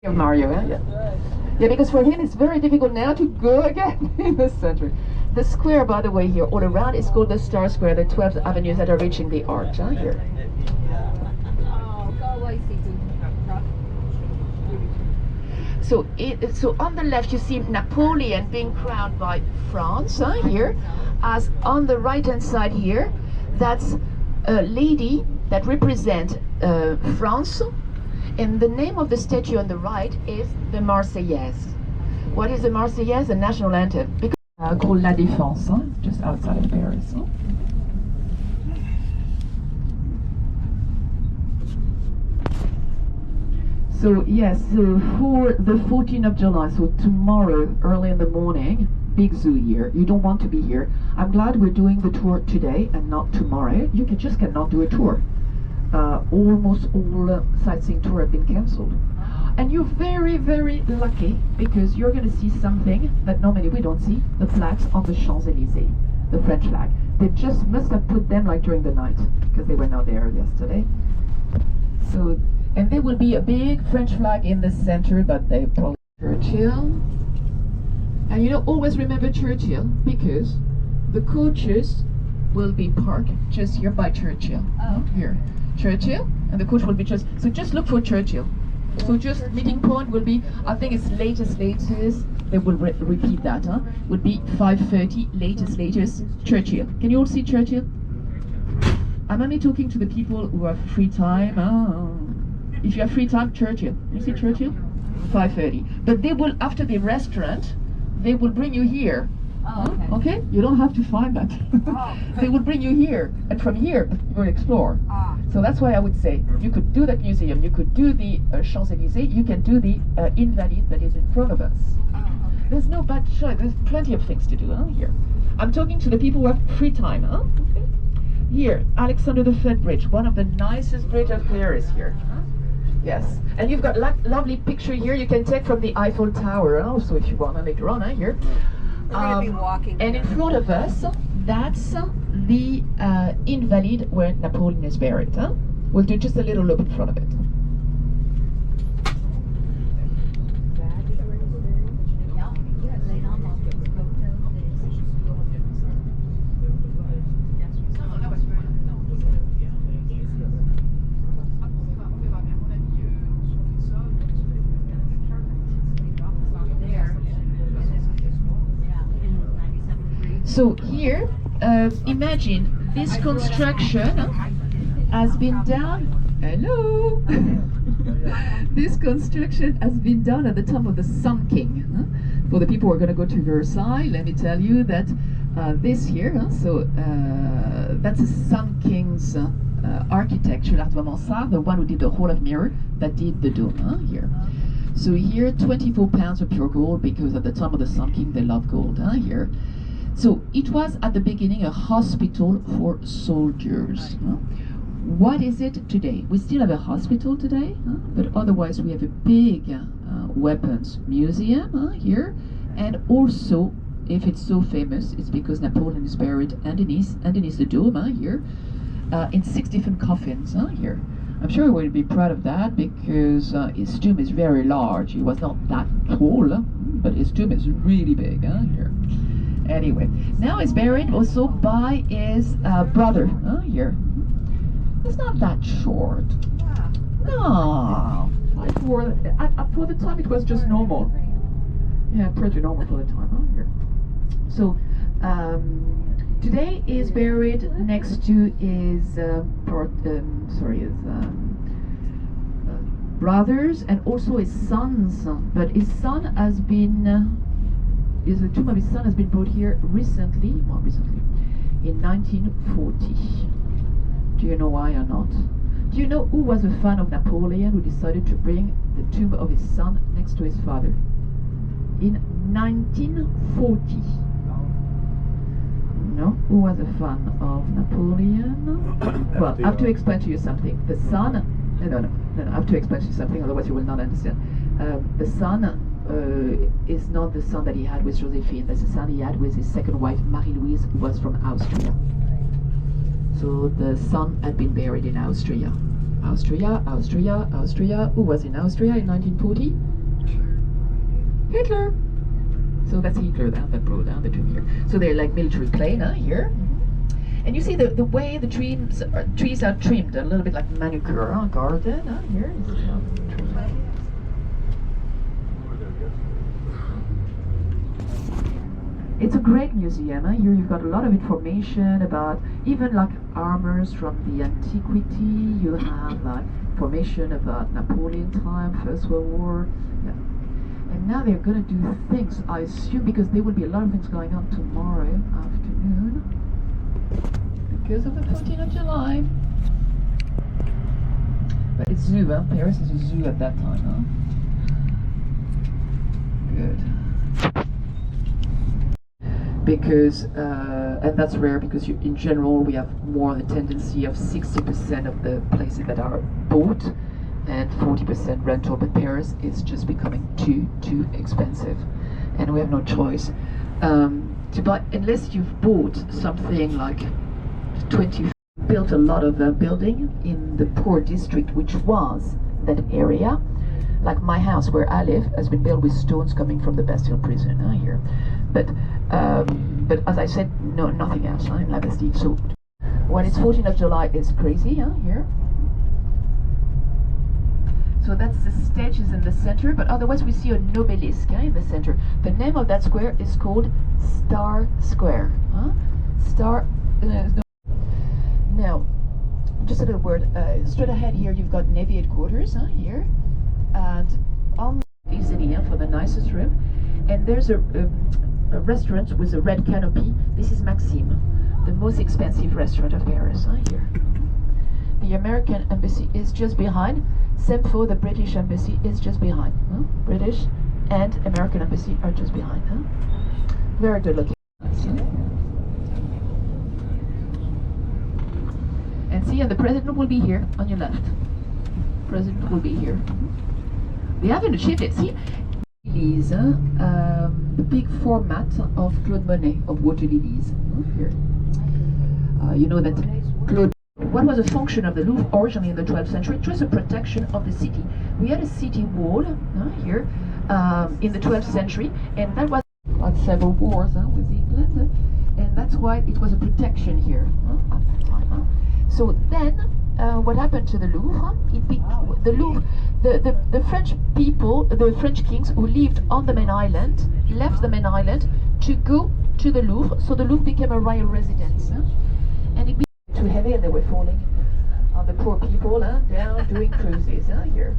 Of Mario, yeah. Yeah, because for him it's very difficult now to go again in the center. The square, by the way, here all around is called the Star Square, the 12 avenues that are reaching the arch, here. So on the left you see Napoleon being crowned by France, here, as on the right hand side here, that's a lady that represents France. And the name of the statue on the right is the Marseillaise. What is the Marseillaise? The national anthem. Because, called La Défense, just outside of Paris. So yes, so for the 14th of July, so tomorrow, early in the morning, big zoo here. You don't want to be here. I'm glad we're doing the tour today and not tomorrow. You just cannot do a tour. Almost all sightseeing tour have been cancelled, and you're very, very lucky because you're going to see something that normally we don't see: the flags on the Champs-Élysées, the French flag. They just must have put them like during the night because they were not there yesterday. So, and there will be a big French flag in the center, but they probably Churchill. And you know, always remember Churchill because the coaches will be parked just here by Churchill. Oh, here. Churchill, and the coach will be just, so just look for Churchill. So just meeting point will be, I think it's latest, they will repeat that, would be 5:30, latest, Churchill. Can you all see Churchill? I'm only talking to the people who have free time. If you have free time, Churchill. You see Churchill? 5:30. But they will, after the restaurant, they will bring you here. Oh, okay. You don't have to find that. They will bring you here, and from here you will explore. So that's why I would say you could do that museum, you could do the Champs-Élysées, you can do the Invalides that is in front of us. There's no bad choice. There's plenty of things to do here. I'm talking to the people who have free time. Okay. Here, Alexander the Third Bridge, one of the nicest bridges of Paris here. Yes, and you've got lovely picture here you can take from the Eiffel Tower. Also, if you want later on here. We're going to be walking. And in front of us, that's the Invalide where Napoleon is buried. We'll do just a little look in front of it. So here, imagine this construction has been done. Hello. This construction has been done at the time of the Sun King. For the people who are going to go to Versailles, let me tell you that this here, that's the Sun King's architecture, L'Art Mansart, the one who did the Hall of Mirror, that did the dome here. So here, 24 pounds of pure gold because at the time of the Sun King they love gold here. So it was at the beginning a hospital for soldiers. What is it today? We still have a hospital today, but otherwise we have a big weapons museum here, and also, if it's so famous, it's because Napoleon is buried underneath the dome here, in 6 different coffins here. I'm sure he will be proud of that because his tomb is very large. He was not that tall, but his tomb is really big here. Anyway, now he's buried also by his brother here. It's not that short. No, for the time it was just normal. Yeah, pretty normal for the time here. So today is buried next to his brothers and also his sons. But his son has been. The tomb of his son has been brought here recently, in 1940. Do you know why or not? Do you know who was a fan of Napoleon who decided to bring the tomb of his son next to his father? In 1940. No? Who was a fan of Napoleon? Well, I have to explain to you something. The son... No, I have to explain to you something, otherwise you will not understand. The son is not the son that he had with Josephine. That's the son he had with his second wife, Marie-Louise, who was from Austria. So the son had been buried in Austria. Austria, Austria, Austria. Who was in Austria in 1940? Hitler. So that's Hitler down that road, down the two here. So they're like military plane, here. And you see the way the trees are trimmed, a little bit like manicure, garden, here. It's a great museum. Here you've got a lot of information about even like armors from the antiquity. You have like information about Napoleon time, First World War. Yeah. And now they're going to do things, I assume, because there will be a lot of things going on tomorrow afternoon because of the 14th of July. But it's zoo, Paris is a zoo at that time, Good. Because, and that's rare because in general we have more the tendency of 60% of the places that are bought and 40% rental, but Paris is just becoming too expensive, and we have no choice to buy unless you've bought something like 20. Built a lot of building in the poor district, which was that area. Like my house where I live has been built with stones coming from the Bastille prison here, but as I said, no, nothing else in La Bastille. So when it's 14th of July, it's crazy here. So that's the stage is in the center, but otherwise we see an obelisk in the center. The name of that square is called Star Square. Star. Now, just a little word. Straight ahead here, you've got Navy headquarters here, and on easily for the nicest room. And there's a restaurant with a red canopy. This is Maxime, the most expensive restaurant of Paris here. The American embassy is just behind. Same for the British embassy is just behind. British and American embassy are just behind. Very good looking. And see, and the president will be here on your left. President will be here. They haven't achieved it. See, lilies, the big format of Claude Monet, of water lilies. Here. You know that Claude. What was the function of the Louvre originally in the 12th century? It was a protection of the city. We had a city wall here in the 12th century, and that was several wars with England, and that's why it was a protection here at the time. So then, what happened to the Louvre? The Louvre, the French people, the French kings who lived on the main island, left the main island to go to the Louvre. So the Louvre became a royal residence, and it became too heavy, and they were falling on the poor people down doing cruises here.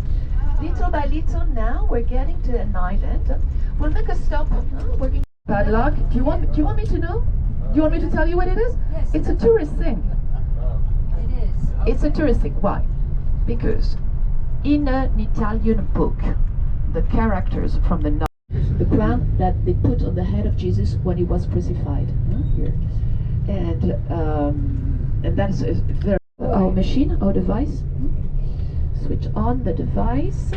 Little by little, now we're getting to an island. We'll make a stop. Working bad luck. Do you want me to know? Do you want me to tell you what it is? Yes. It's a tourist thing. It is. It's a tourist thing. Why? Because in an Italian book, the characters from the crown that they put on the head of Jesus when he was crucified here, and that's very our machine, our device. Switch on the device.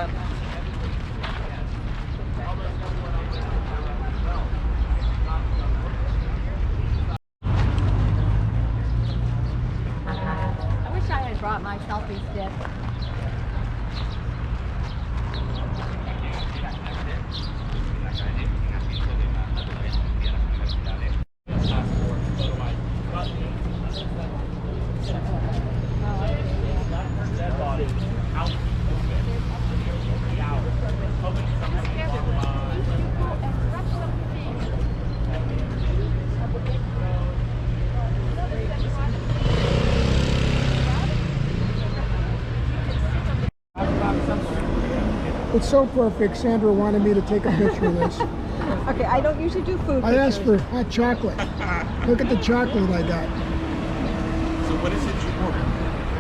I wish I had brought my selfie stick. It's so perfect. Sandra wanted me to take a picture of this. Okay, I don't usually do food I asked pictures. for hot chocolate. Look at the chocolate I got. So what is it you ordered?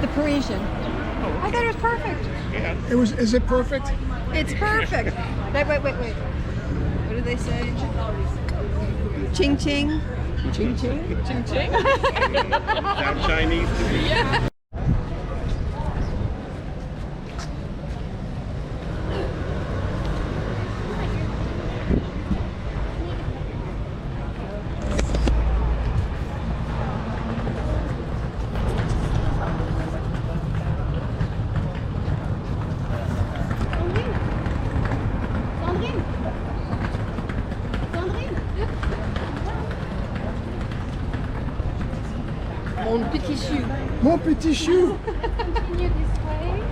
The Parisian. I thought it was perfect. Yeah. Is it perfect? It's perfect. Wait. What do they say? Ching ching. Ching ching. Ching ching. Sounds Chinese to me. Yeah. Mon petit chou. Mon petit chou. Continue this way.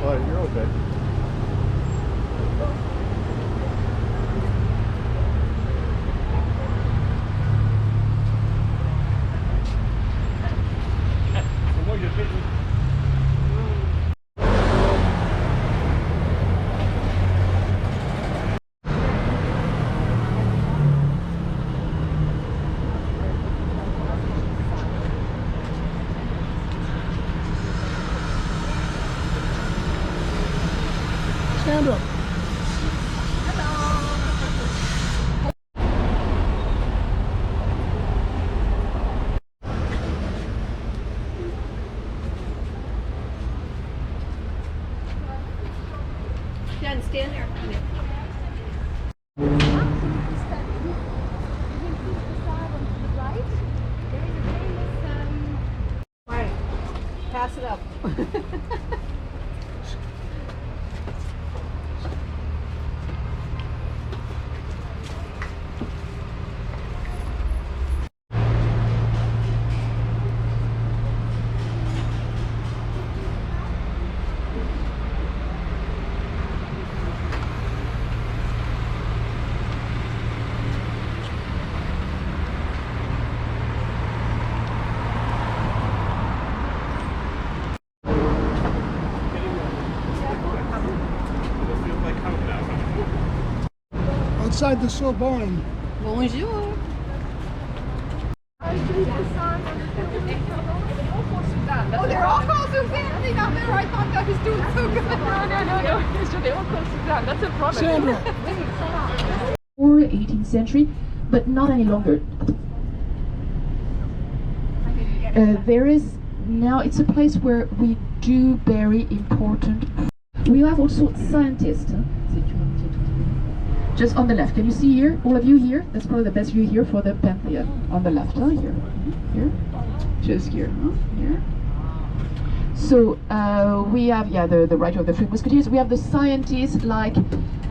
Oh, you're okay. Stand up. Jen, stand there. Right. Pass it up. Outside the Sorbonne. Bonjour. Oh, they're all called Suzanne. Down there, I thought that was doing so good. No. They all called Suzanne. That's a problem. Sandra. Or 18th century, but not any longer. There is now, it's a place where we do very important. We have also scientists. Just on the left. Can you see here? All of you here? That's probably the best view here for the Pantheon. On the left, huh? Here. Here. Just here, huh? Here. So we have, the writer of the Three Musketeers. We have the scientists like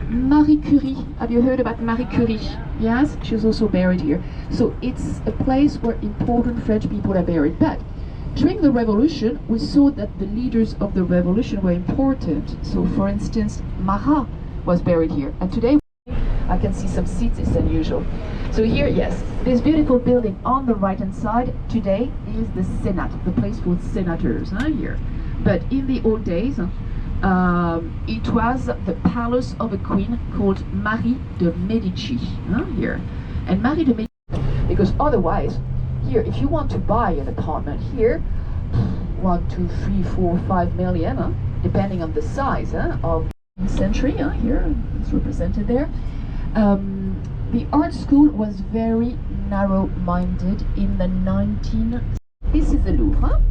Marie Curie. Have you heard about Marie Curie? Yes, she's also buried here. So it's a place where important French people are buried. But During the revolution, we saw that the leaders of the revolution were important. So, for instance, Marat was buried here, and today I can see some seats. It's unusual. So here, yes, this beautiful building on the right-hand side today is the Senate, the place for senators here. But in the old days, it was the palace of a queen called Marie de Medici here. And Marie de Medici, because otherwise, here, if you want to buy an apartment here, 1, 2, 3, 4, 5 million, depending on the size of the century, here, it's represented there. The art school was very narrow-minded in the 19th. This is the Louvre.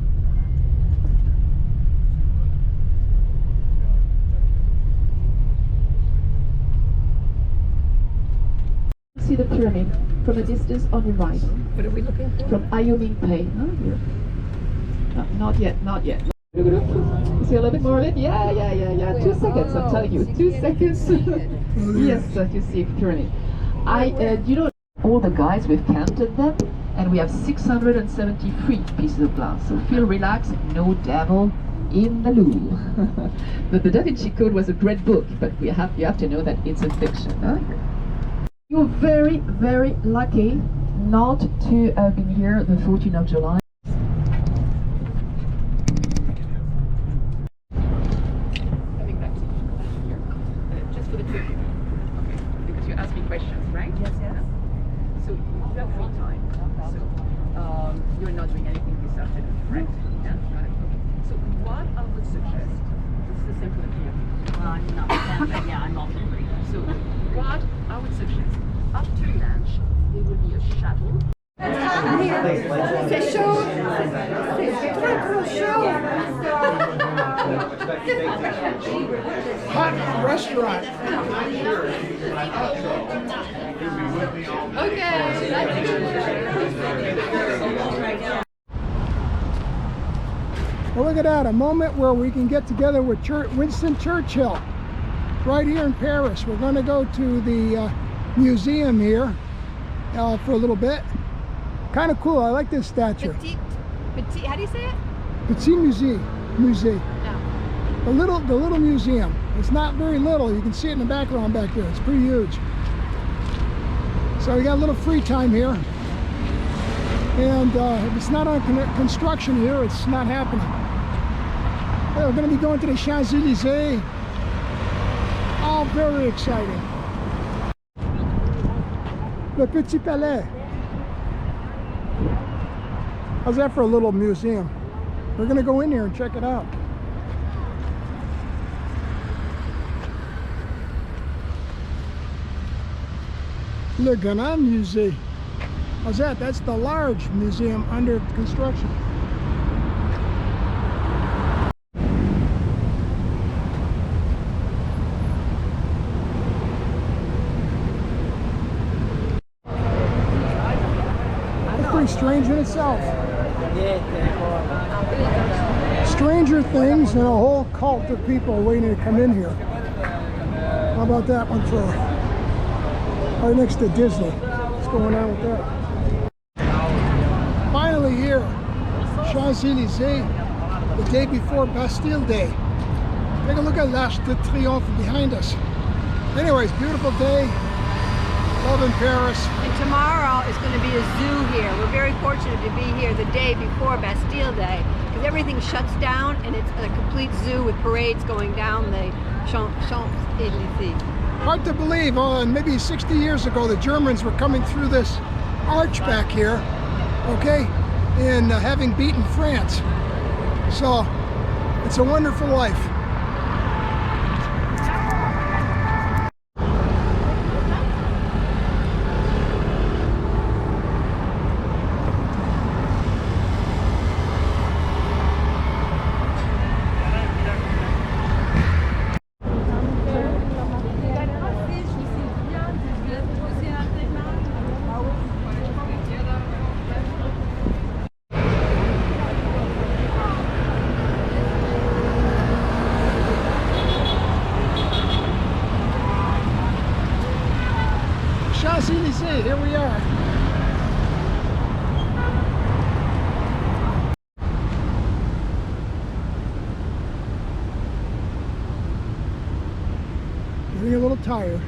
See the pyramid from a distance on your right. What are we looking for? From Ayomingpe. Here. Not yet, not yet. See a little bit more of it? Yeah. 2 seconds, I'm telling you. 2 seconds. Yes, you see pyramid. You know, all the guys, we've counted them, and we have 673 pieces of glass. So feel relaxed, no devil in the Louvre. But the Da Vinci Code was a great book, but you have to know that it's a fiction. You're very, very lucky not to have been here the 14th of July. Coming back to you here, just for the two of you. Okay, because you asked me questions, right? Yes. So you have free time. So you're not doing anything this afternoon, right? Yeah. Got it. Okay. So what I would suggest, this is the same for the three of you. Well, I'm not with them, but yeah, I'm also free. So what I would suggest, after lunch, there will be a shuttle. C'est chaud. C'est très trop chaud. Hot restaurant. Well, look at that, a moment where we can get together with Winston Churchill right here in Paris. We're going to go to the museum here for a little bit. Kind of cool. I like this statue. Petit, how do you say it? Petit Musée. No. The little museum. It's not very little. You can see it in the background back there. It's pretty huge. So we got a little free time here. And if it's not on construction here, it's not happening. We're going to be going to the Champs-Élysées. All very exciting. Le Petit Palais. How's that for a little museum? We're going to go in here and check it out. Le Grand Musée. How's that? That's the large museum under construction. That's pretty strange in itself. Stranger Things and a whole cult of people waiting to come in here. How about that one for right next to Disney? What's going on with that? Finally here, Champs-Élysées, the day before Bastille Day. Take a look at l'Arc de Triomphe behind us. Anyways, beautiful day. Love in Paris. And tomorrow is going to be a zoo here. We're very fortunate to be here the day before Bastille Day because everything shuts down and it's a complete zoo with parades going down the Champs-Élysées. Hard to believe, maybe 60 years ago the Germans were coming through this arch back here, okay, and having beaten France. So it's a wonderful life. Champs-Élysées, here we are. Getting a little tired.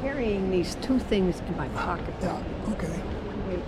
Carrying these two things in my pocket. Yeah, okay. Wait.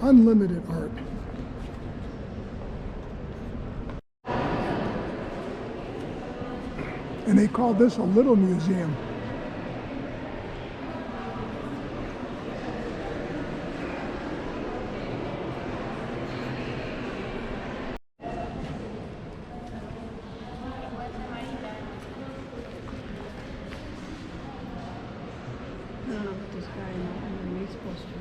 Unlimited art. And they call this a little museum. I don't know what this guy in the supposed to be.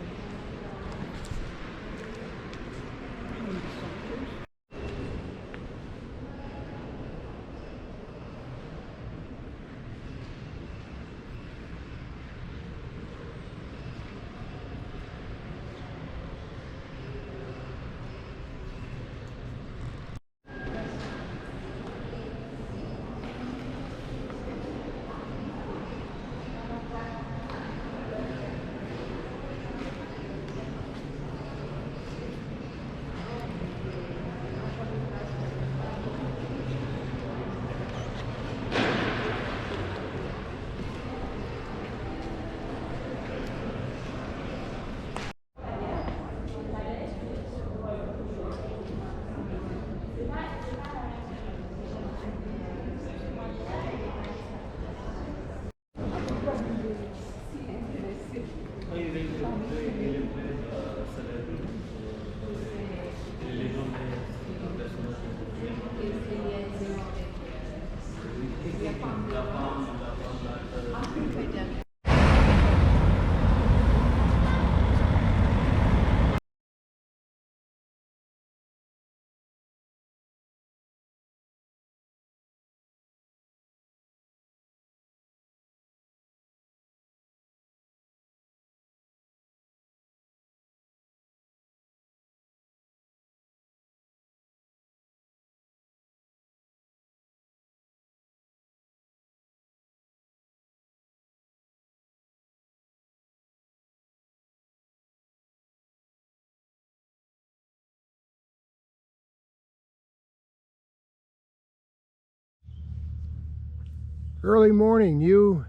Early morning, new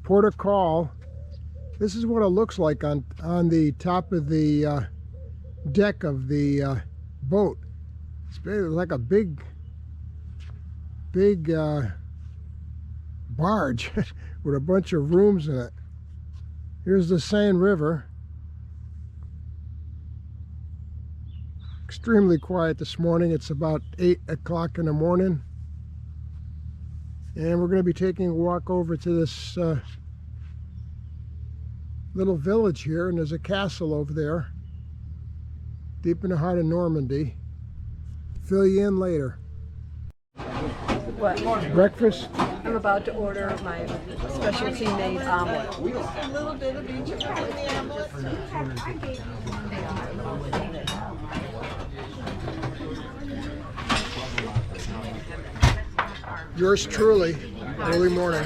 port of call. This is what it looks like on the top of the deck of the boat. It's like a big barge with a bunch of rooms in it. Here's the Seine River. Extremely quiet this morning. It's about 8 o'clock in the morning. And we're going to be taking a walk over to this little village here, and there's a castle over there, deep in the heart of Normandy. Fill you in later. What? Breakfast? I'm about to order my specialty made omelet. A little bit of each in the omelet. Yours truly, early morning.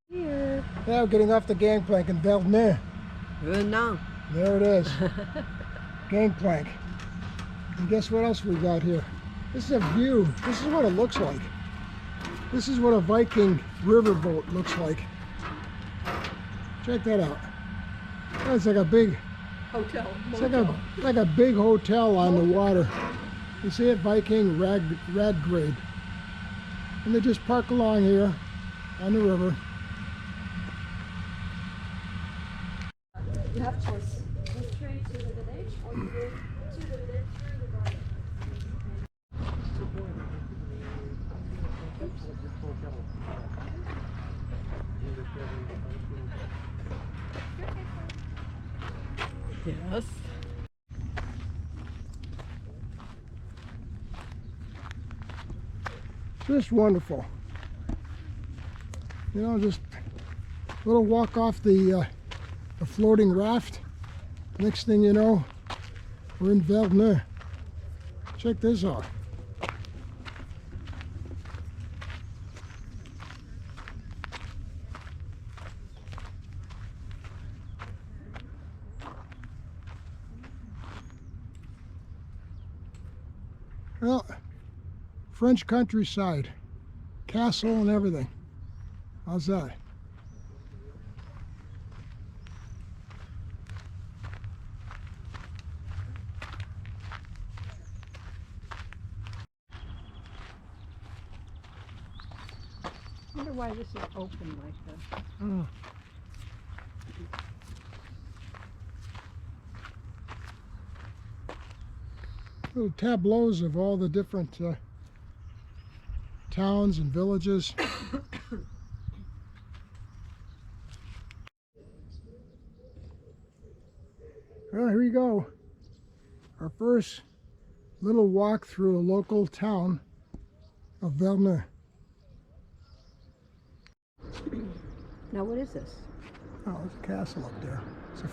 Yeah, we're getting off the gangplank in Vernet. No. There it is. Gangplank. And guess what else we got here? This is a view. This is what it looks like. This is what a Viking riverboat looks like. Check that out. That's like a big Hotel. It's like a big hotel on the water. You see it, Viking Radgrade. And they just park along here on the river. You have choice. Go straight to the village or you go to the village through the garden. Yes. Just wonderful. You know, just a little walk off the floating raft. Next thing you know, we're in Verdun. Check this out. Well, French countryside, castle and everything. How's that? I wonder why this is open like this. Oh. Little tableaus of all the different towns and villages. Well, here we go. Our first little walk through a local town of Verdun. Now what is this? Oh, there's a castle up there. It's a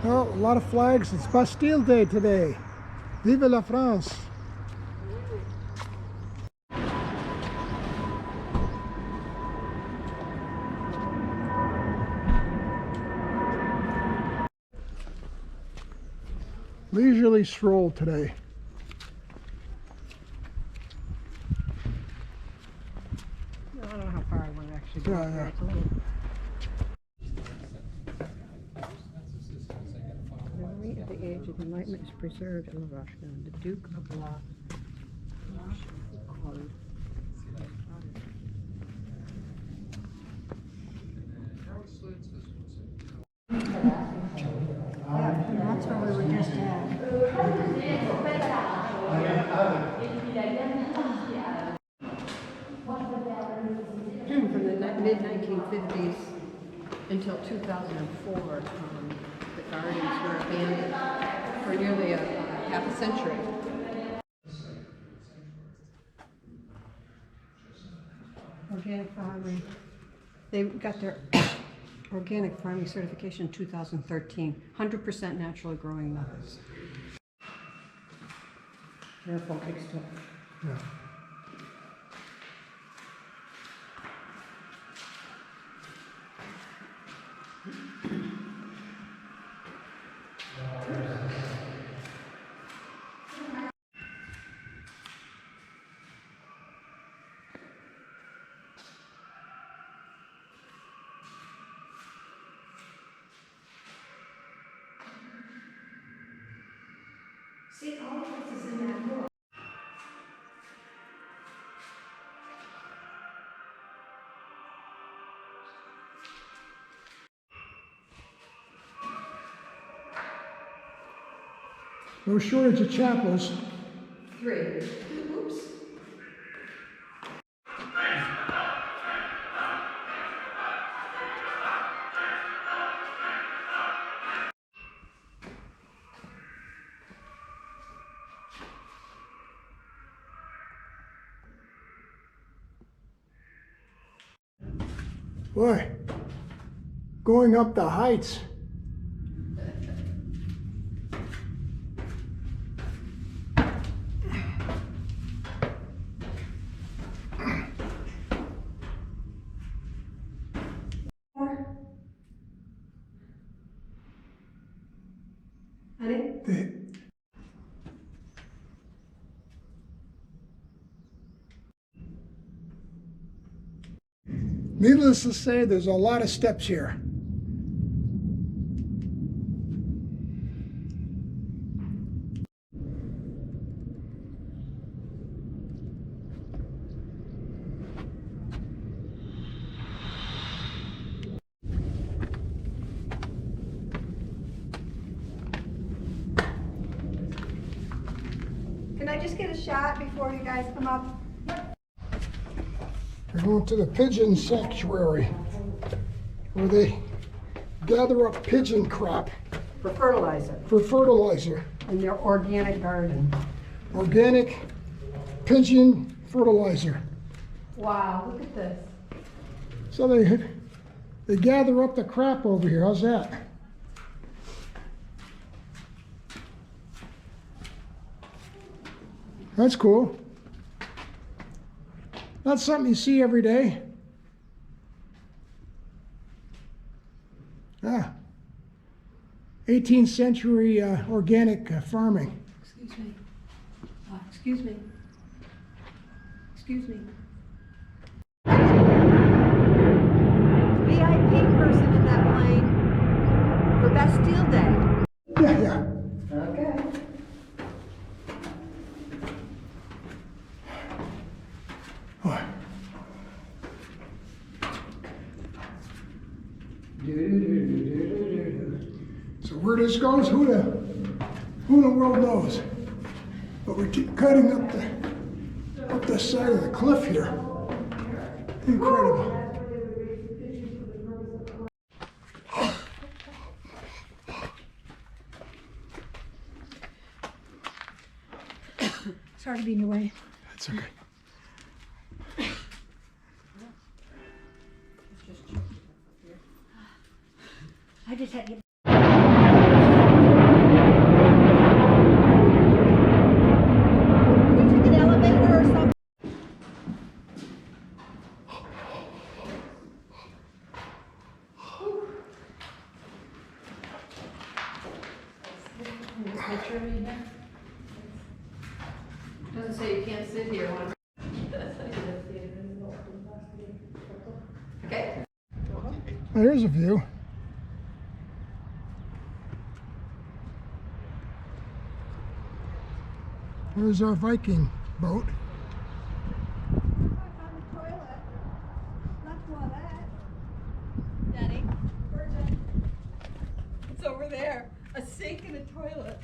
well, a lot of flags. It's Bastille Day today. Vive la France. Leisurely stroll today. I don't know how far I want to actually go. Yeah, yeah. It's a little... Memory at the age of enlightenment is preserved in Roshka. The Duke of La. That's where we were just at. From the mid-1950s until 2004, the gardens were abandoned for nearly half a century. Organic farming. They got their organic farming certification in 2013. 100% naturally growing methods. Careful, big stuff. Yeah. See, all of this is in that book. No shortage of chapels. 3. Oops. Boy, going up the heights. Honey? Needless to say, there's a lot of steps here. Can I just get a shot before you guys come up? We're going to the pigeon sanctuary, where they gather up pigeon crap For fertilizer for fertilizer. in their organic garden. Organic pigeon fertilizer. Wow, look at this. So they gather up the crap over here. How's that? That's cool. Not something you see every day. Ah, 18th century organic farming. Excuse me. Excuse me. Excuse me. VIP person in that plane for Bastille Day. Yeah, yeah. Okay. Oh. So where this goes, who in the world knows? But we keep cutting up the side of the cliff here. Incredible. Sorry to be in your way. That's okay. I just had to get. Did you take an elevator or something? Doesn't say you can't sit here. Okay. Well, here's a view. Here's our Viking boat. I found the toilet. Not toilet. Daddy, where's it? It's over there. A sink and a toilet.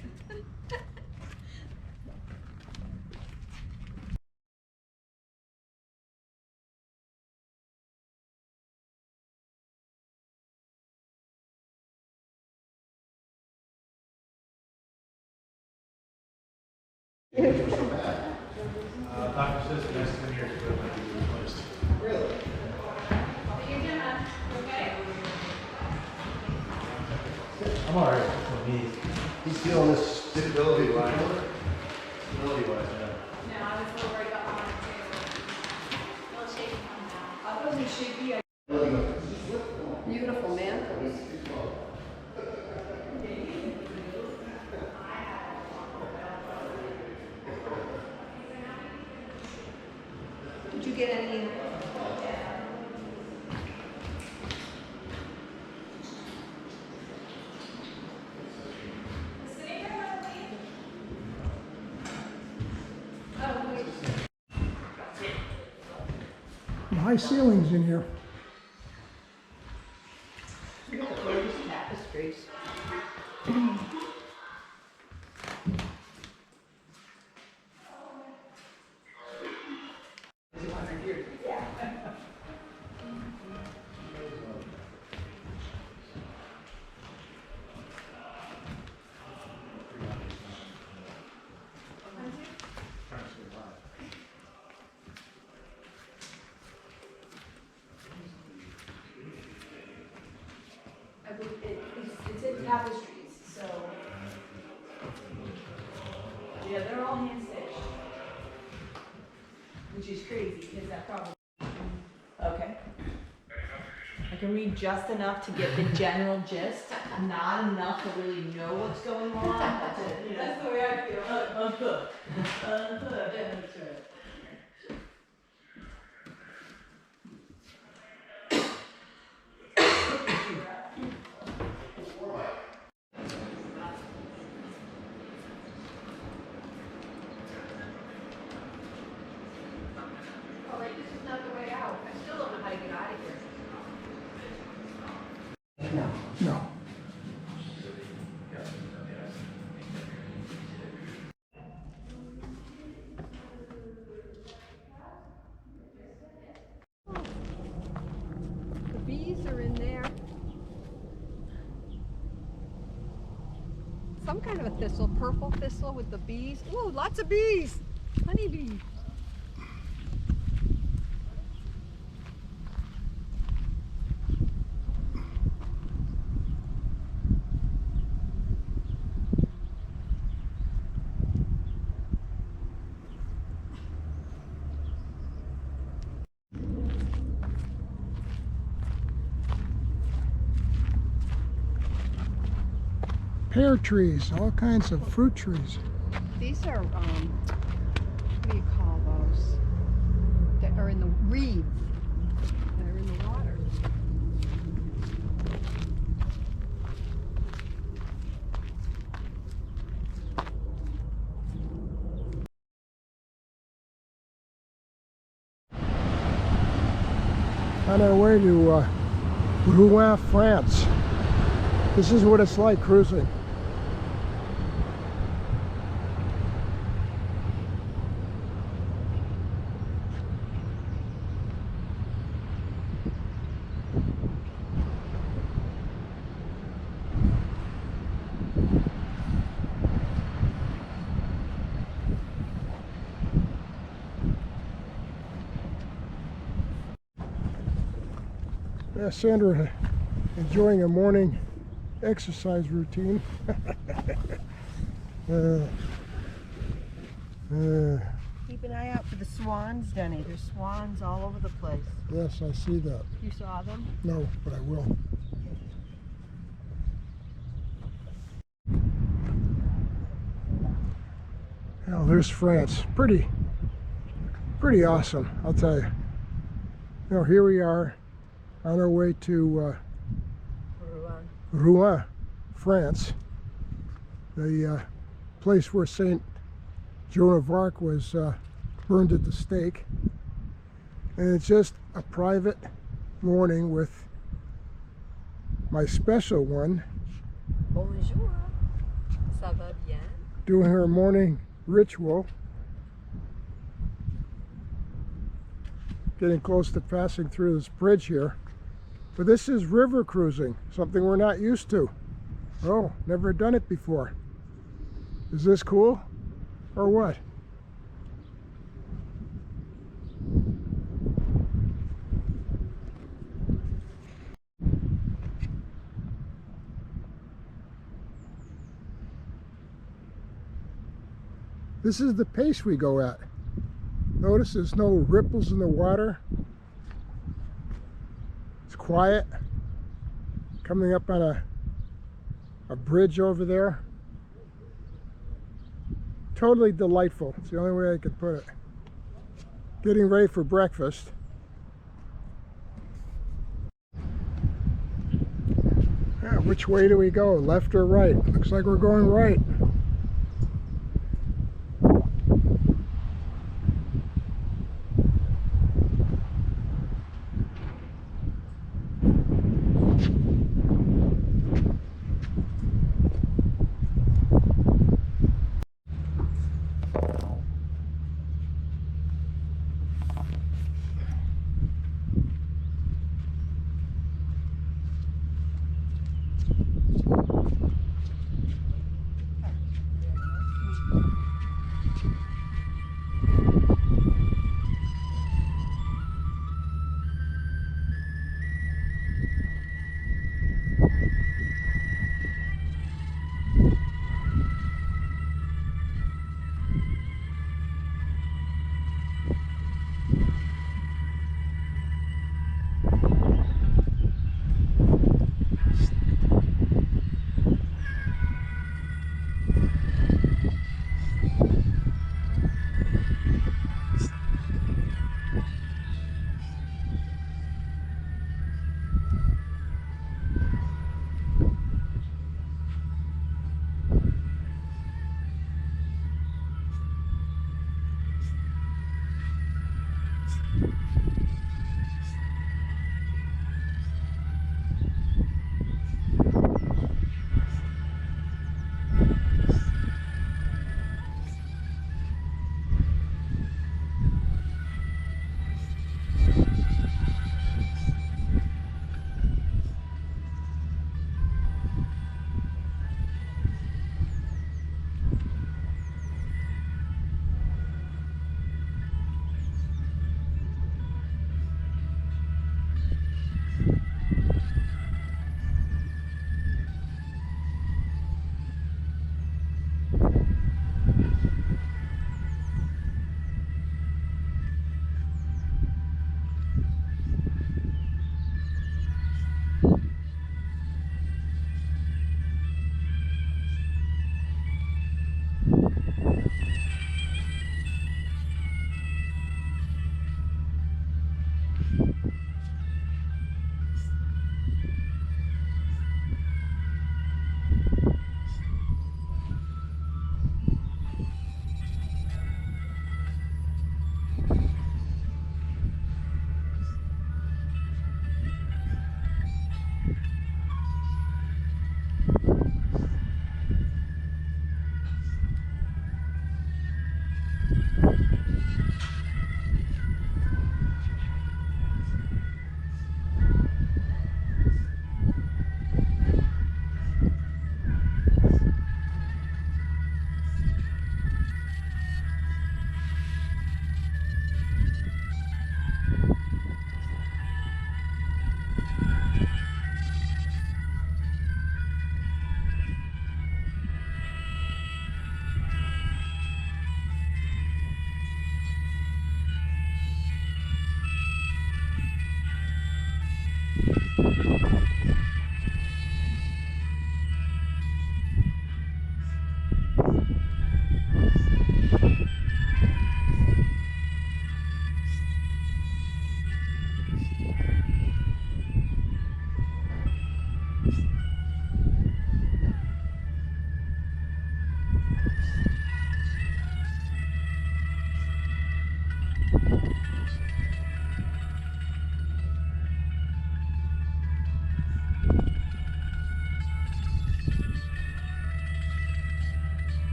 Doctor says the next 10 years equipment will be replaced. Really? I'm alright with me. He's feeling this stability wise. Stability wise, yeah. No, I was a little worried about mine too. A little shaky on that. I wasn't shaky. Beautiful man. Did you get any? High ceilings in here. Gorgeous tapestries. tapestries, so. Yeah, they're all hand stitched. Which is crazy, because that probably. Okay. I can read just enough to get the general gist, not enough to really know what's going on. That's it. You know. That's the way I feel. Unhooked. Unhooked. Yeah, that's right. Oh, like this is not the way out. I still don't know how to get out of here. No. The bees are in there. Some kind of a thistle, purple thistle with the bees. Ooh, lots of bees! Honeybee. Pear trees, all kinds of fruit trees. These are, what do you call those? That are in the reeds. They're in the water. On our way to Rouen, France. This is what it's like cruising. Yeah, Sandra enjoying a morning exercise routine. Keep an eye out for the swans, Denny. There's swans all over the place. Yes, I see that. You saw them? No, but I will. Now there's France. Pretty awesome, I'll tell you. You know, here we are on our way to Rouen, France, the place where Saint Joan of Arc was burned at the stake. And it's just a private morning with my special one. Bonjour. Ça va bien? Doing her morning ritual. Getting close to passing through this bridge here. But this is river cruising, something we're not used to. Oh, never done it before. Is this cool or what? This is the pace we go at. Notice there's no ripples in the water. It's quiet. Coming up on a bridge over there. Totally delightful. It's the only way I could put it. Getting ready for breakfast. Yeah, which way do we go? Left or right? Looks like we're going right.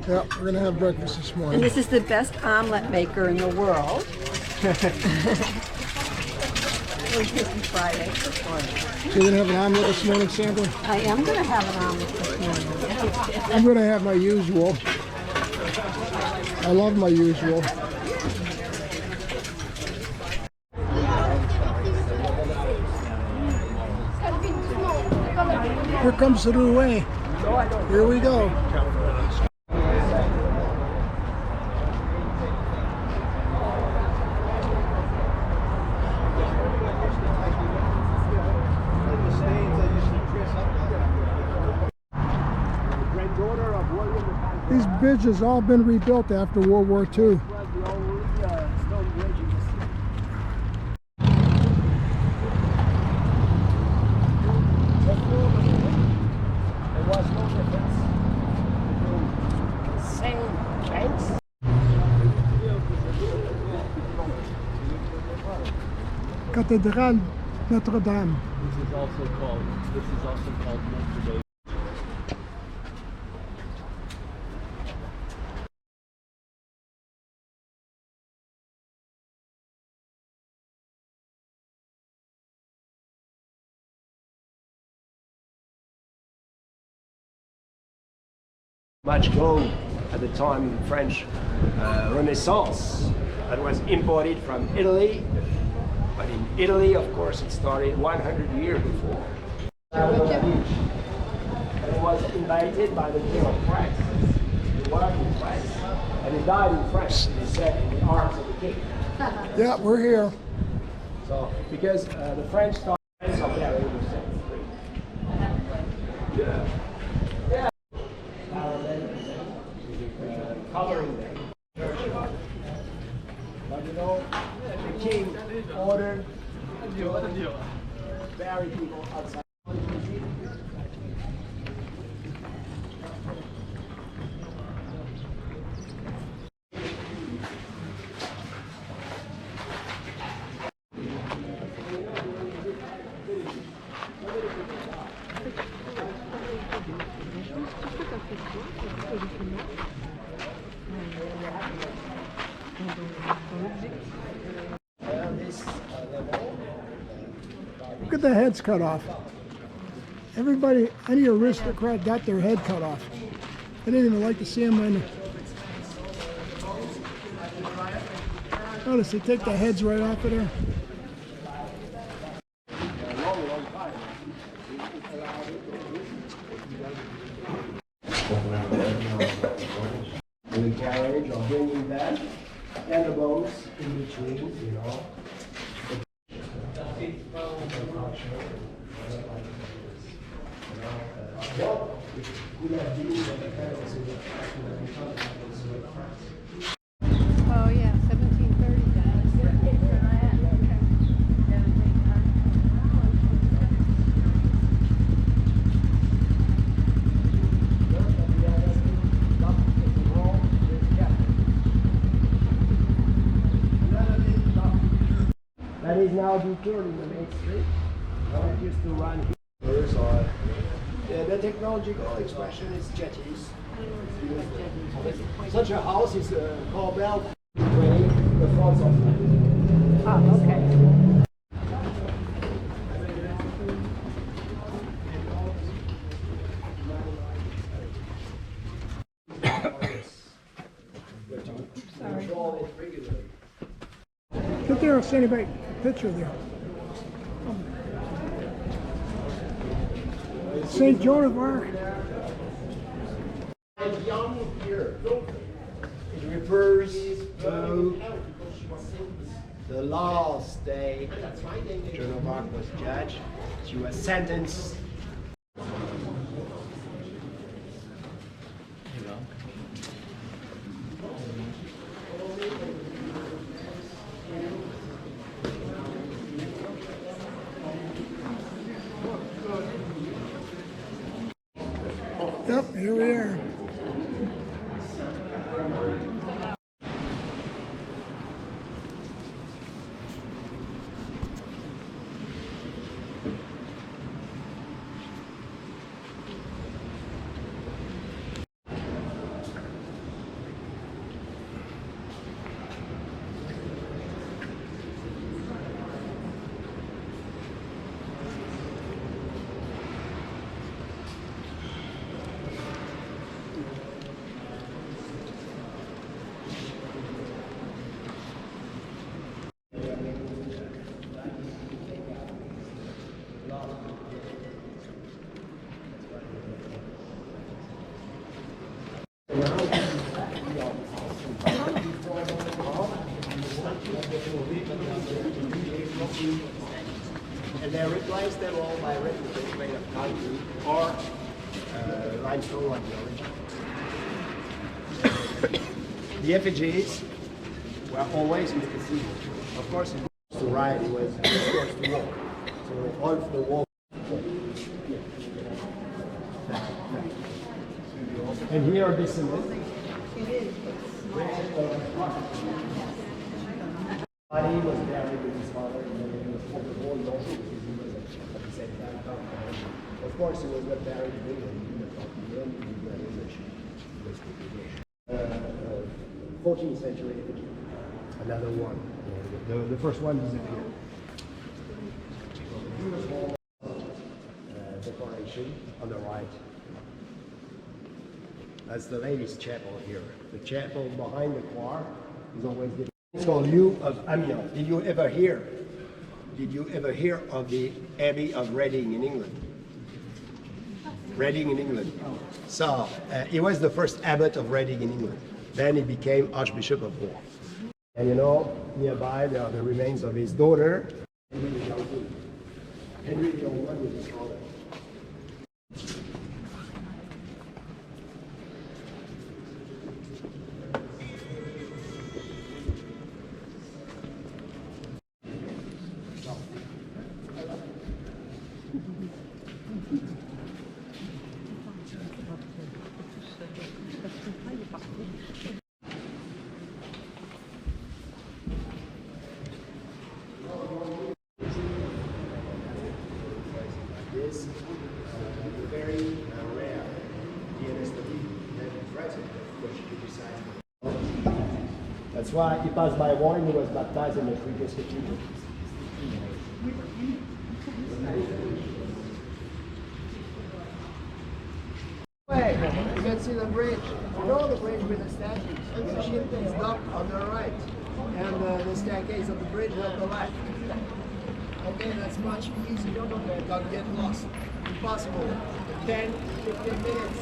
Yeah, we're gonna have breakfast this morning. And this is the best omelet maker in the world. Friday. So you're gonna have an omelet this morning, Sandra? I am going to have an omelet this morning. I'm gonna have my usual. I love my usual. Here comes the new way. Here we go. These bridges all been rebuilt after World War II. Cathédrale Notre-Dame. This is also called Notre Dame. Much gold at the time French Renaissance that was imported from Italy, but in Italy, of course, it started 100 years before. invited by the king of France. He worked in France, and he died in France. He said in the arms of the king. Yeah, we're here. So because the French thought of there, it was set free. Yeah. Yeah. Covering them. But you know, the king ordered to bury people outside. Look at the heads cut off. Everybody, any aristocrat got their head cut off. I didn't even like to see them in. Notice they take the heads right off of there. In the carriage or bringing them and the bones in between, you know. Oh yeah, 1730 That is now detoured in the main street. It used to run here. The technological expression is jetties. Such a house is called bell train, the front of it. Oh, okay. Get there, I'll send you back a picture there. St. Joan of Arc. Young here, it refers to the last day Joan of Arc was judged. She was sentenced. Yep, here we are. And they replaced them all by replicas made of concrete or limestone like the original. The effigies were always in the cathedral. Of course, it was to ride, it was of course to walk. So on the walk. And here are descendants. He was buried with his father in the name of the whole because he was at the same time. Of course, he was not buried in England. He was 14th century effigy. Another one. The first one disappeared. Decoration on the right. That's the ladies' chapel here. The chapel behind the choir is always different. It's called Hugh of Amiens. Did you ever hear? Did you ever hear of the Abbey of Reading in England? Reading in England. So he was the first abbot of Reading in England. Then he became Archbishop of Bourg. And you know, nearby there are the remains of his daughter, Henry the Old One with his father. This very rare DNA study that is present, which you decide. That's why he passed by one who was baptized in the previous cathedral. You can see the bridge. You know the bridge with the statues. The ship is docked on the right, and the staircase of the bridge on the left. Okay, that's much easier. Don't get lost. Impossible. 10, 15 minutes.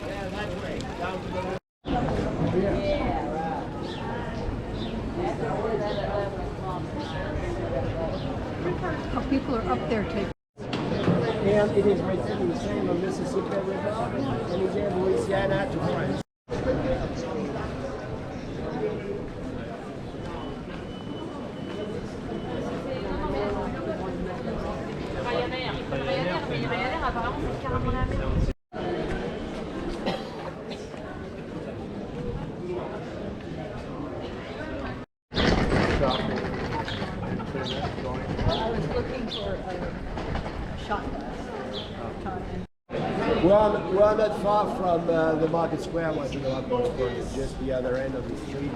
Yeah, that way, down to the river. Oh, people are up there taking. And it is written the same on Mississippi River, and it's in Louisiana to France. I was looking for a shot glass. We're not far from the market square, watching the market square, just the other end of the street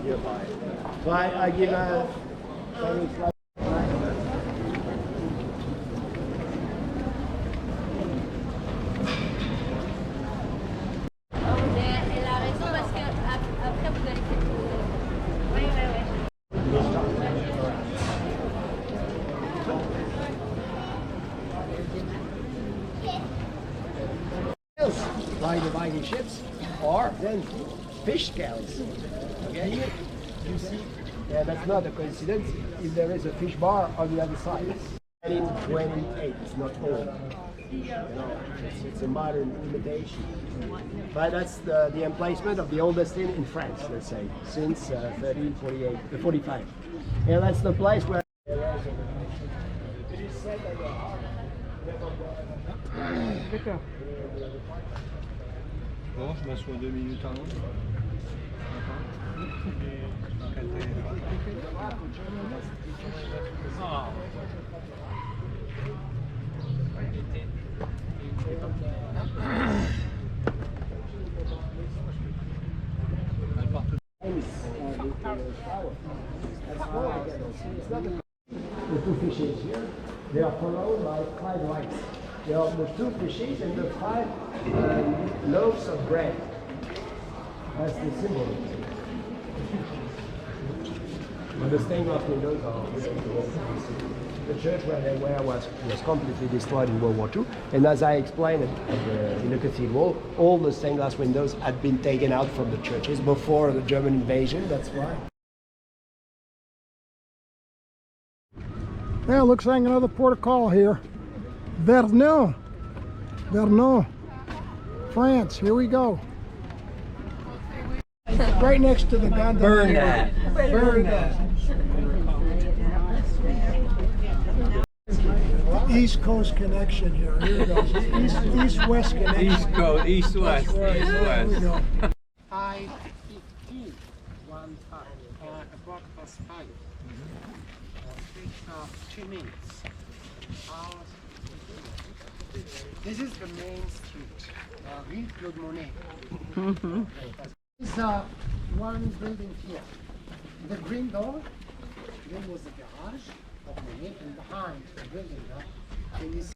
nearby. So I give a Elle a raison parce que après vous allez Oui, like the Viking ships, or then fish scales. Okay, you see, that's not a coincidence if there is a fish bar on the other side. 1928, it's not old. You know, it's a modern imitation. But that's the emplacement of the oldest inn in France, let's say, since 1345. And that's the place where Bon, je m'assois 2 minutes avant. The two fishes here, they are followed by 5 lights. There are the 2 fishes and the 5 loaves of bread. That's the symbol. But the stained glass windows are the church where they were was completely destroyed in World War II. And as I explained in the cathedral, all the stained glass windows had been taken out from the churches before the German invasion. That's why. Yeah, looks like another port of call here. Vernon, France. Here we go. Right next to the gondola. Burn that. Burn that. East Coast connection here. Here we go. East-West connection. East Coast, East-West, There we go. 5:15, about past 5. 2 minutes. This is the main street, Rue Claude Monet. This is one building here. The green door, there was the garage of Monet, and behind the building, can you see?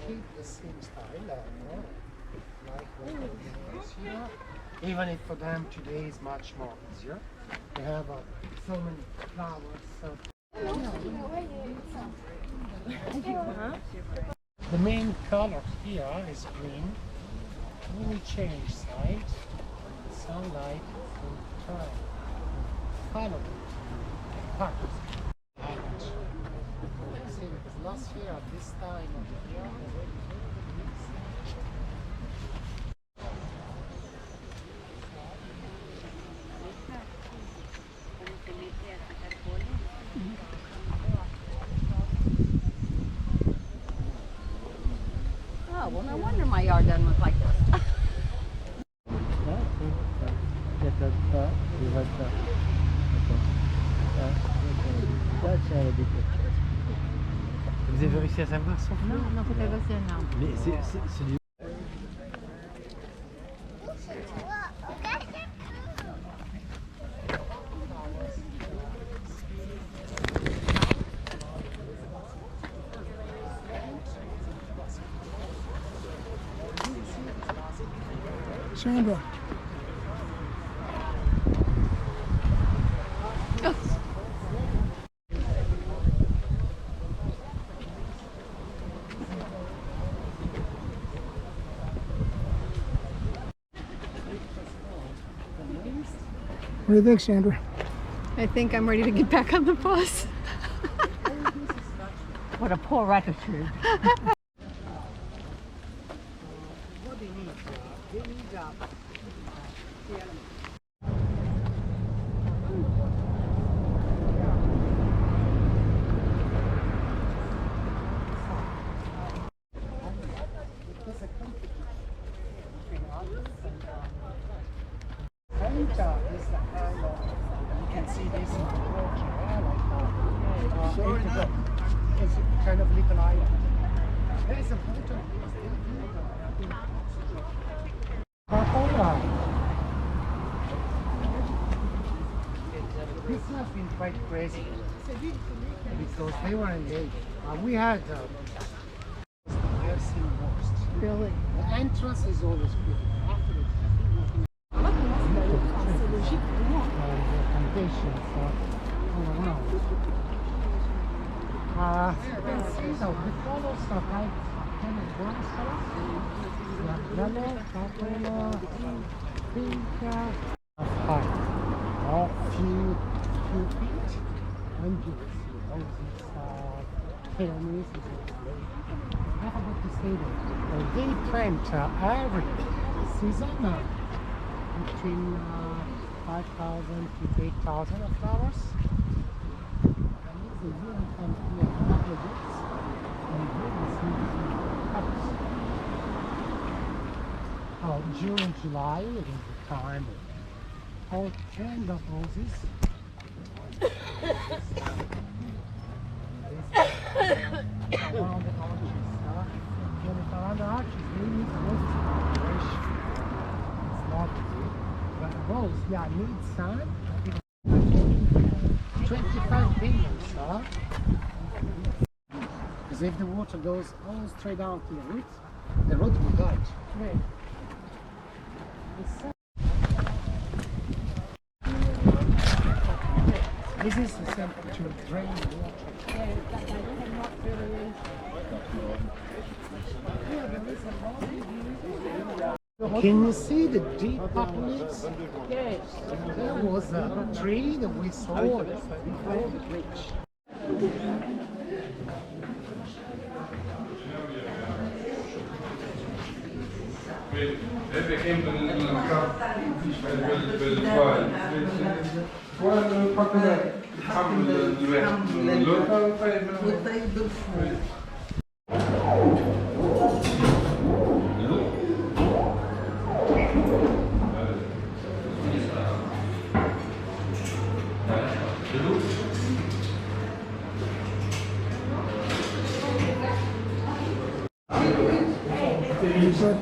Keep the same style, like what it is here. Even if for them today is much more easier. They have so many flowers. So. The main color here is green. When we change side, sunlight will turn color patterns. See, because last year at this time of the year, Oh, well, no wonder my yard doesn't look like this. Vous avez réussi à savoir son Non, non poteva essere no. Mais c'est du... Sandra. What do you think, Sandra? I think I'm ready to get back on the bus. What a poor attitude. Is the kind of, you can see this in the water, it's kind of little island. There is a photo. This has been quite crazy because they were in late. We had I've seen worst. Really? The entrance is always good. Afterwards, foundations all around. You can see though, the colors are like kind of brown colors. Yellow, purple, pink, high. All few feet. And you can see all these pyramids. I forgot to say that they plant every season between 5,000 to 8,000 of flowers. And it's a year and come here a couple of weeks and here we see colors. June, July is the time of all kind of roses. Around the arches, around the arches, we need roses for decoration. It's not easy. But rose, yeah, needs sun. 25 billion, sir. Because if the water goes all straight down to the roots, the root will die. Right. This is the sample to drain the water. Can you see the deep purple leaves? Yes. There was a tree that we saw before the bridge.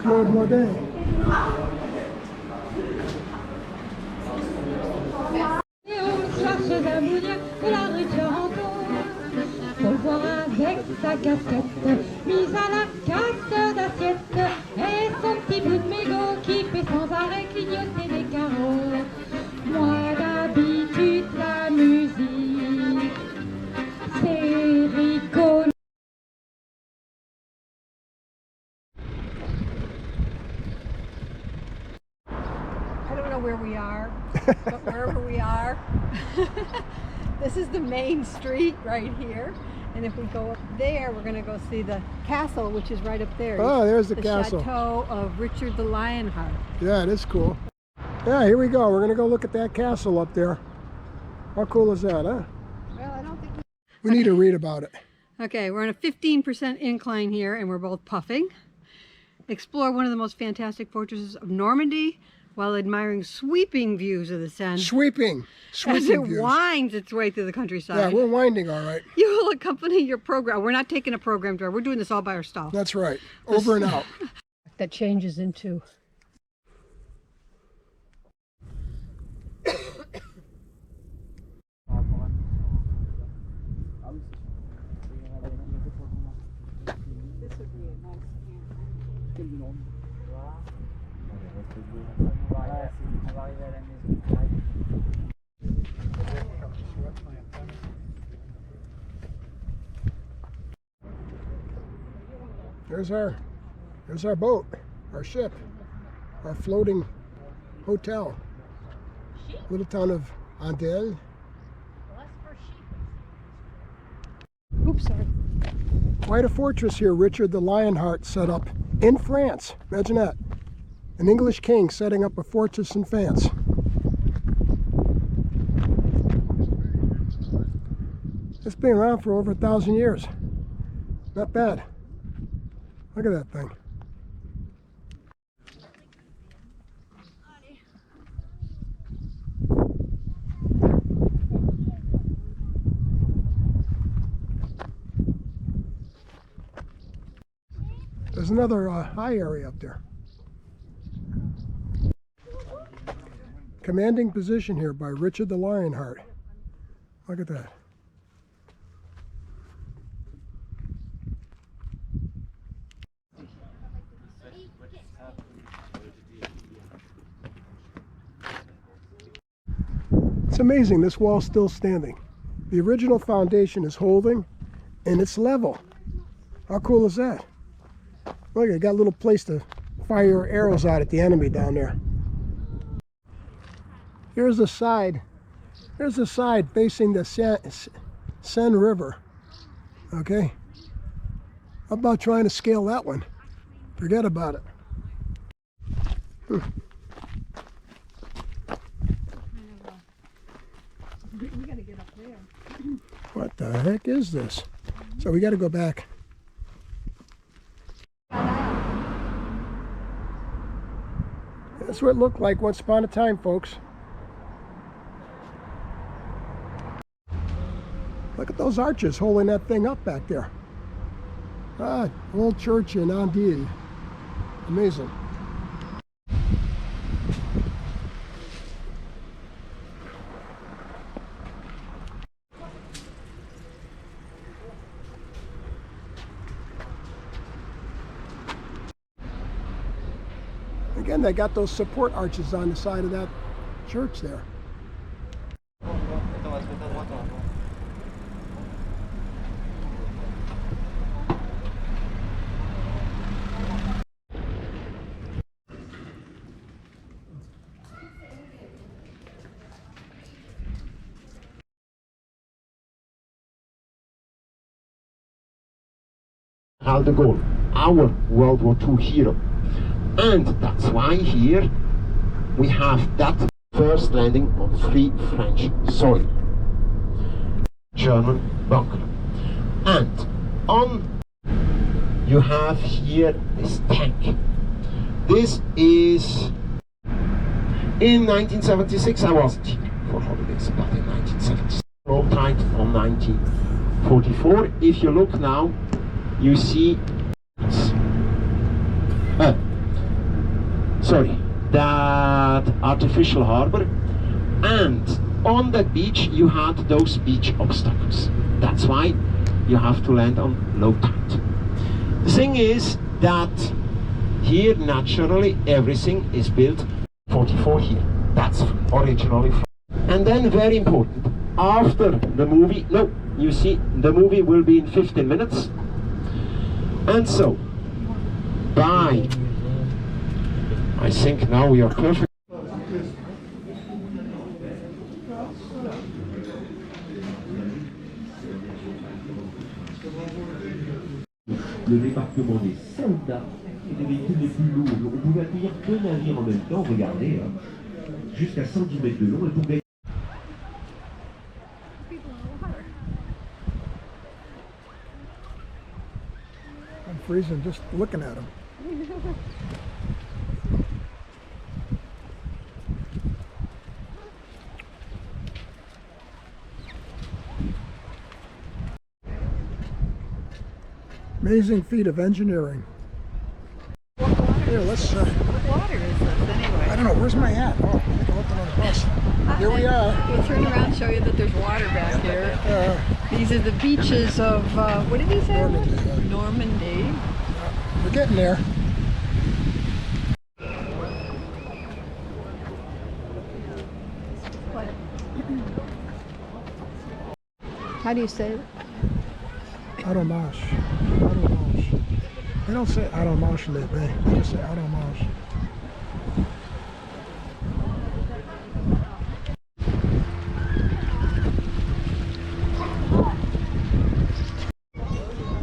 Claude Modin. Moulière de la rue Toronto. Faut le voir avec sa casquette, mise à la casse d'assiette, et son petit bout de mégot qui fait sans arrêt clignoter des carreaux. Moi d'habitude la musique, c'est rigolo. I don't know where we are, but wherever we are, this is the main street right here. And if we go up there, we're going to go see the castle, which is right up there. Oh, there's the castle. Chateau of Richard the Lionheart. Yeah, it is cool. Yeah, here we go. We're going to go look at that castle up there. How cool is that, huh? Well, I don't think We need to read about it. Okay, we're on a 15% incline here, and we're both puffing. Explore one of the most fantastic fortresses of Normandy while admiring sweeping views of the Seine. Sweeping As it views. winds its way through the countryside. Yeah, we're winding all right. You will accompany your program. We're not taking a program drive. We're doing this all by ourselves. That's right. Over and out. That changes into. There's our boat, our ship, our floating hotel. Little town of Andel. Oops, sorry. Quite a fortress here Richard the Lionheart set up in France. Imagine that. An English king setting up a fortress in France. It's been around for over 1,000 years. Not bad. Look at that thing. There's another high area up there. Commanding position here by Richard the Lionheart. Look at that. It's amazing this wall's still standing. The original foundation is holding and it's level. How cool is that? Look, I got a little place to fire your arrows out at the enemy down there. Here's the side. Here's the side facing the Seine River. Okay? How about trying to scale that one? Forget about it. We gotta get up there. What the heck is this? So we got to go back. That's what it looked like once upon a time, folks. Look at those arches holding that thing up back there. Ah, old church in Andil. Amazing. Again, they got those support arches on the side of that church there. Charles de Gaulle, our World War II hero. And that's why here we have that first landing on free French soil. German bunker. And on you have here this tank. This is in 1976. I wasn't here for holidays, but in 1976. Roll tide on 1944. If you look now, you see that artificial harbor, and on that beach you had those beach obstacles. That's why you have to land on low tide. The thing is that here naturally everything is built 44 here. That's originally. And then very important, after the movie, no, you see the movie will be in 15 minutes. And so, bye. I think now we are perfect. Le débarquement des soldats et des véhicules les plus lourds. On pouvait accueillir 2 navires en même temps, regardez, jusqu'à 110 mètres de long. Et pour gagner... I'm freezing just looking at them. Amazing feat of engineering. Here, let's. What water is this anyway? I don't know. Where's my hat? Oh, I can look on the bus. Here we are. We'll turn around and show you that there's water back here. These are the beaches of, what did he say? Normandy. Normandy. We're getting there. What? How do you say it? Adomash. Adomash. They don't say Adomash, they just say Adomash.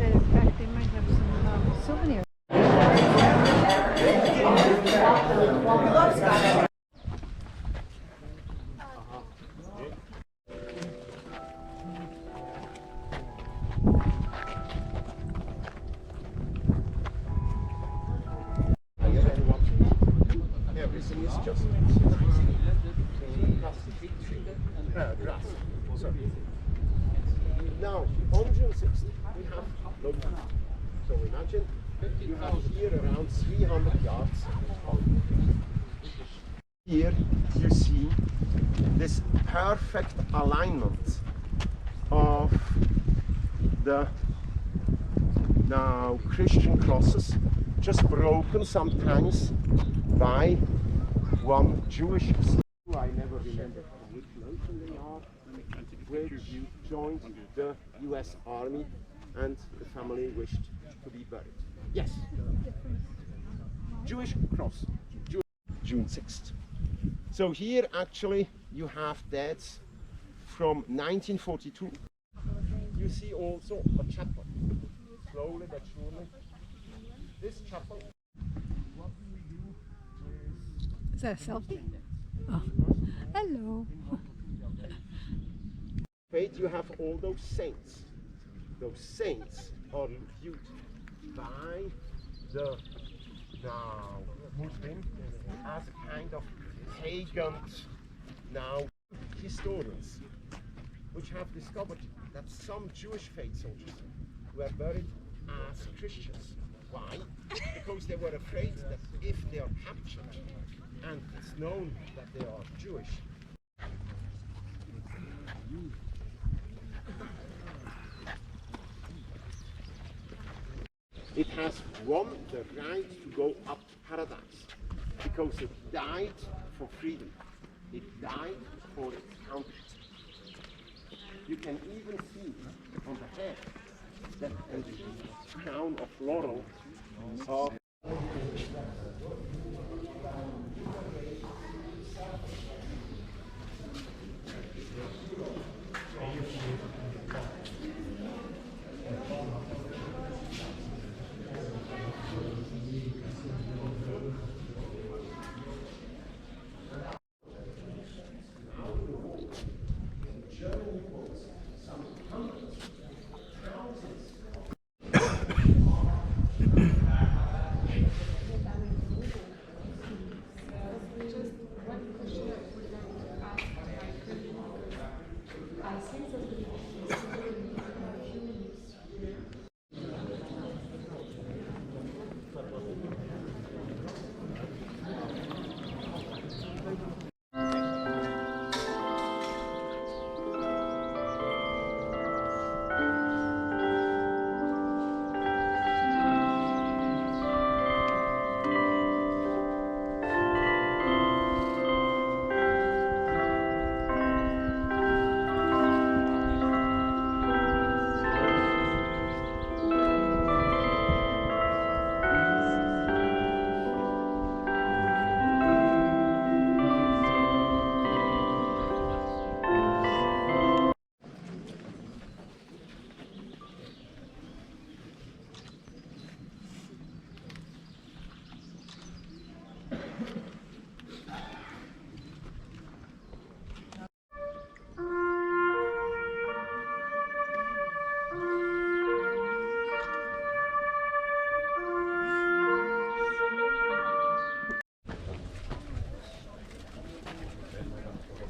In fact, they might have some souvenirs. Everything is just grass. So, now, on June 6th, we have low tide. So imagine you have here around 300 yards of here you see this perfect alignment of the now Christian crosses, just broken sometimes by one Jewish slave. I never remember which local they are, which joined the US Army and the family wished to be buried. Yes. Jewish cross, June 6th. So here actually you have dates from 1942. You see also a chapel, slowly but surely. This chapel. Is that a selfie? Oh. Hello. Wait, you have all those saints. Those saints are viewed by the Muslim as a kind of pagan historians, which have discovered that some Jewish faith soldiers were buried as Christians. Why? Because they were afraid that if they are captured and it's known that they are Jewish, it has won the right to go up to paradise because it died for freedom. It died for its country. You can even see on the head that a crown of laurel of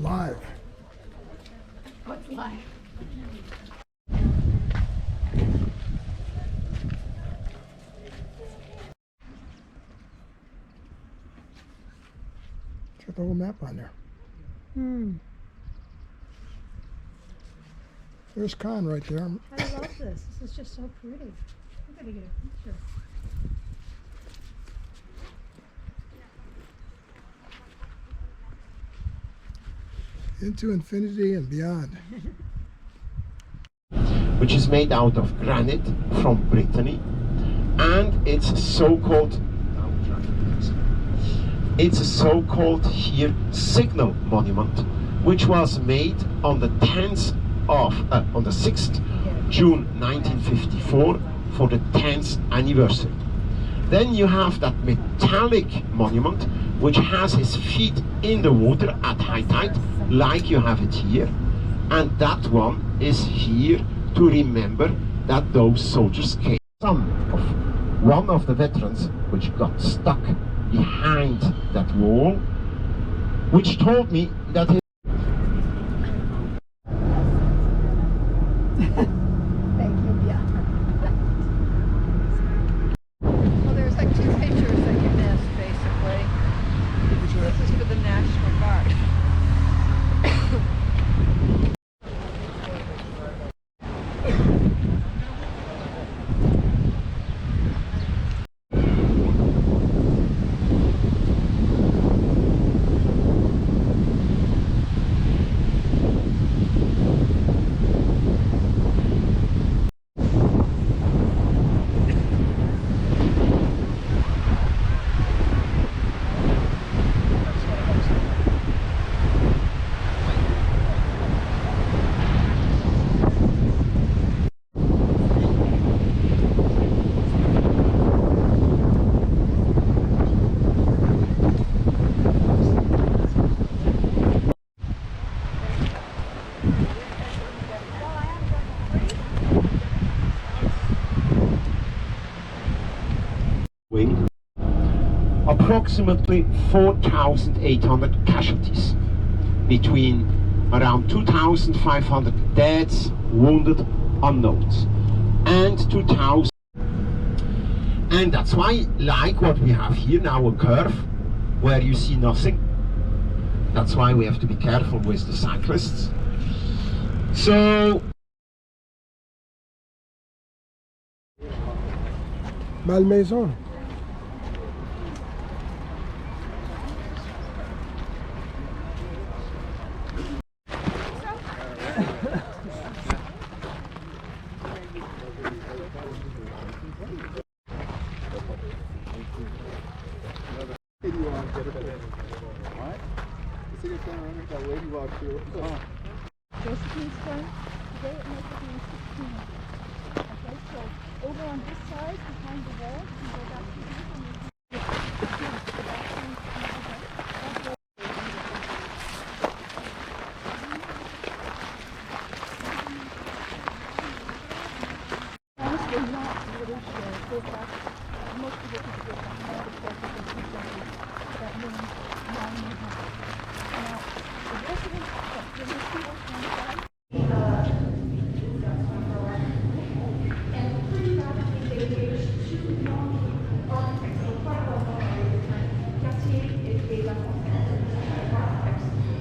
Live. What's live? It's got the whole map on there. There's Con right there. I love this. This is just so pretty. I'm gonna get a picture. Into infinity and beyond. Which is made out of granite from Brittany, and it's a so-called here signal monument, which was made on the 6th June 1954 for the 10th anniversary. Then you have that metallic monument, which has his feet in the water at high tide, like you have it here, and that one is here to remember that those soldiers came. One of the veterans which got stuck behind that wall, which told me that his Thank you, yeah. Well, there's like 2 pictures that you missed, basically. This is for the National Guard. wing, approximately 4,800 casualties, between around 2,500 deaths, wounded, unknowns, and 2,000. And that's why, like what we have here now, a curve where you see nothing. That's why we have to be careful with the cyclists. So Malmaison. Josephine's turn. Today it makes it mean 16. Okay, so over on this side, behind the wall, you can go back to this and you honestly not British go back. Most of it is go back to the 14th century. That means 9.5. Now, the residents of the people on the side.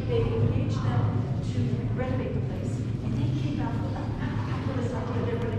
They engaged them to renovate the place, and they came up with this idea. They were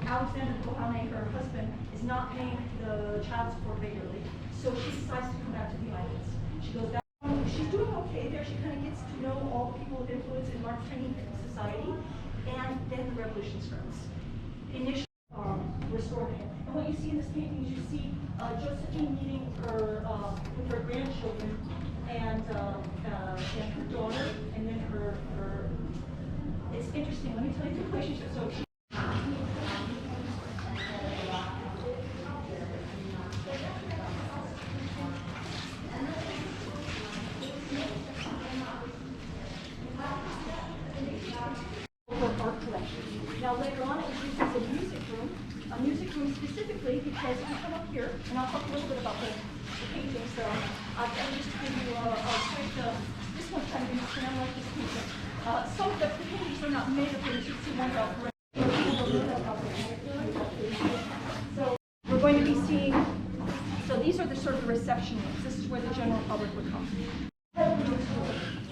Alexander Kohane, her husband, is not paying the child support regularly, so she decides to come back to the islands. She goes back. She's doing okay there. She kind of gets to know all the people of influence in Martinique society, and then the revolution starts. initially restored him. And what you see in this painting is you see Josephine meeting her with her grandchildren and her daughter, and then her. It's interesting. Let me tell you the relationship. So. Art collection. Now later on it was used as a music room specifically because if you come up here, and I'll talk a little bit about the paintings, so I'll just give you a quick, this one's kind of interesting, I like this painting. Some of the paintings are not made of things, you can see one about so we're going to be seeing, so these are the sort of the reception rooms. This is where the general public would come.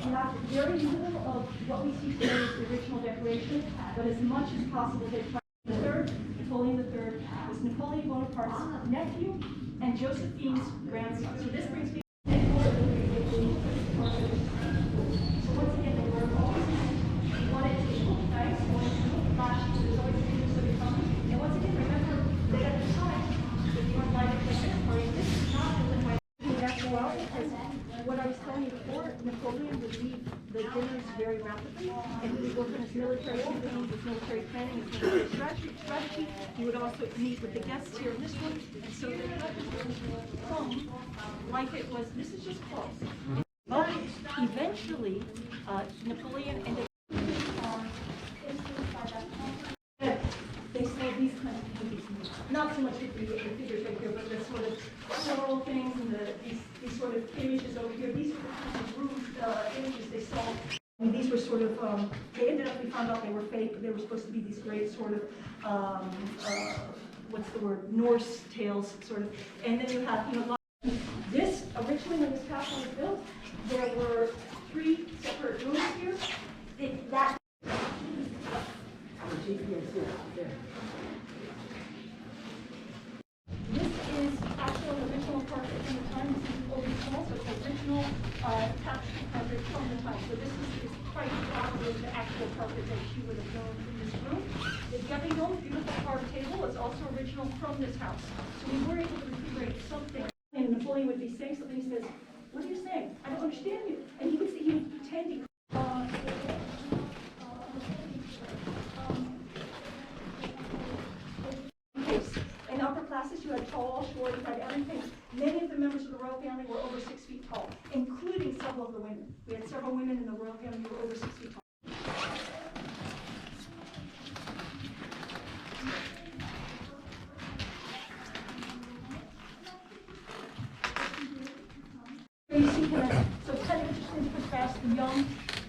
Not very little of what we see today is the original decoration, but as much as possible they tried. Napoleon III was Napoleon Bonaparte's nephew and Josephine's grandson. So this brings me so once again they were always wanted to look nice, wanted to look flashy, so there's always pictures of it coming. And once again, remember that at the time that you invited to the dinner party, this is not the way as well, because what I was telling you before, Napoleon would leave the dinners very rapidly, and he would work on his military campaigns, his military planning, his military strategy. He would also meet with the guests here in this room, and so they had come like it was, this is just close. But eventually, Napoleon ended up they sold these kinds of paintings, not so much with the figures right here, but the sort of floral things and these sort of images over here. These were the kinds of roofed images they sold. I mean, these were sort of, they ended up, we found out they were fake. They were supposed to be these great sort of, what's the word, Norse tales, sort of. And then you have, you know, this, originally when this castle was built, there were 3 separate rooms here. That this is actually an original carpet from the time. This is old small, so it's original tapestry carpet from the time. So this is quite probably the actual carpet that she would have known in this room. The Gabillon, beautiful carved table, is also original from this house. So we were able to recreate something. And Napoleon would be saying something. He says, "What are you saying? I don't understand you." And he would pretend he. In upper classes, you had tall, short, you had everything. Many of the members of the royal family were over 6 feet tall, including several of the women. We had several women in the royal family who were over 6 feet tall. So you see so it's kind of interesting to contrast the young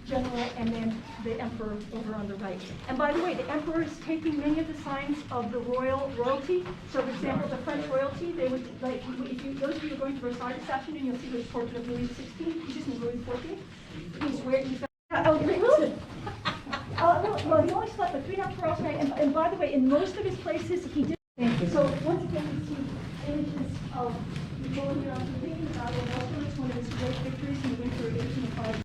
general and then the emperor over on the right. And by the way, the emperor is taking many of the signs of the royalty. So for example, the French royalty, they would, like, if you, those of you who are going to Versailles this afternoon, you'll see this portrait of Louis XVI, excuse me, Louis XIV. He's wearing, well, he only slept for 3.5 hours a night, and by the way, in most of his places, he did. So once again, you see images of Napoleon here. I'm thinking about it. Also, it's one of his great victories in the winter of 1805.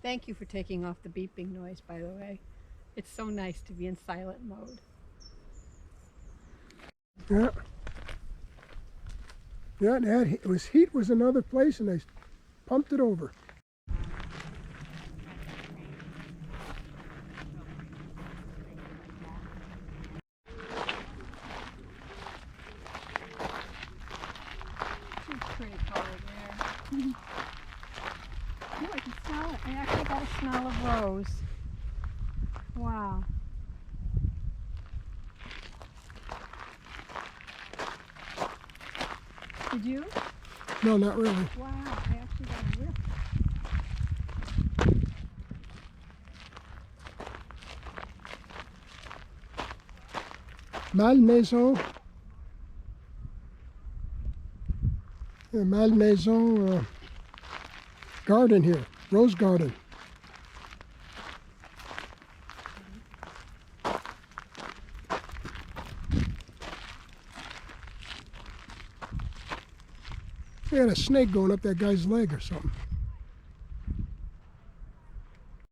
Thank you for taking off the beeping noise, by the way. It's so nice to be in silent mode. Yeah. Yeah, and it was heat was another place, and they pumped it over. Pretty color there. Oh, I can smell it. I actually got a smell of rose. Wow. Did you? No, not really. Wow, I actually got a whiff. Malmaison. Yeah, Malmaison garden here, rose garden. They had a snake going up that guy's leg or something.